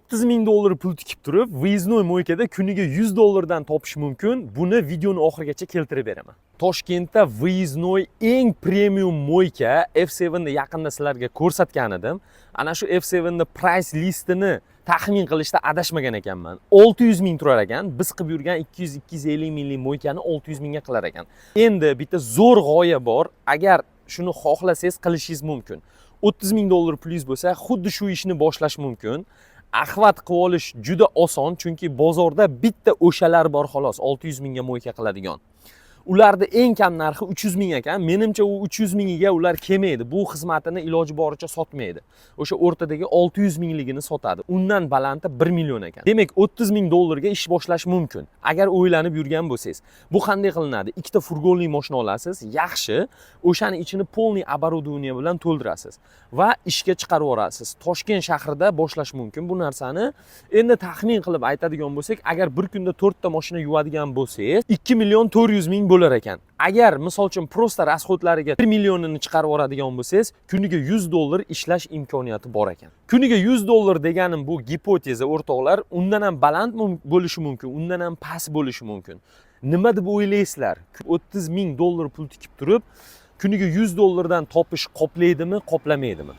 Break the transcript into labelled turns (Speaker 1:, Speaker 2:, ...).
Speaker 1: $30 ming pul tikib turib, vyeznoy moykada kuniga $100 topish mumkin. Buni videoni oxirigacha keltirib beraman. Toshkentda vyeznoy eng premium moyka F7 da yaqinda sizlarga ko'rsatgan edim. Ana shu F7 da price listini taxmin qilishda adashmagan ekanman. 600 ming turar ekan. Biz qilib yurgan 200-250 minglik moykani 600 mingga qilar ekan. Endi bitta zo'r g'oya bor. Agar shuni xohlasangiz qilishingiz mumkin. $30 ming plyus bo'lsa, xuddi shu ishni boshlash mumkin. Axvat qilib olish juda oson, chunki bozorda bitta o'shalar bor xolos, 600 mingga mo'yka qiladigan. Ularda eng kam narxi 300 ming ekan. Menimcha u 300 mingiga ular kelmaydi. Bu xizmatini iloji boricha sotmaydi. O'sha o'rtadagi 600 mingligini sotadi. Undan balandi 1 million ekan. Demak, $30 ming ga ish boshlash mumkin. Agar o'ylanib yurgan bo'lsangiz. Bu qanday qilinadi? Ikkita furgonli mashina olasiz, yaxshi, o'shani ichini polniy оборудование bilan to'ldirasiz va ishga chiqarib yuborasiz. Toshkent shahrida boshlash mumkin bu narsani. Endi taxmin qilib aytadigan bo'lsak, agar bir kunda 4 ta mashina yuvadigan bo'lsangiz, 2 million 400 ming bo'lar ekan. Agar misol uchun prosta rasxodlariga 1 millionini chiqarib yuboradigan bo'lsangiz, kuniga $100 ishlash imkoniyati bor ekan. Kuniga $100 deganim bu gipoteza o'rtoqlar, undan ham baland bo'lishi mumkin, undan ham past bo'lishi mumkin. Nima deb o'ylaysizlar? $30 ming pul tikib turib, kuniga $100 dan topish qoplaydimi, qoplamaydimi?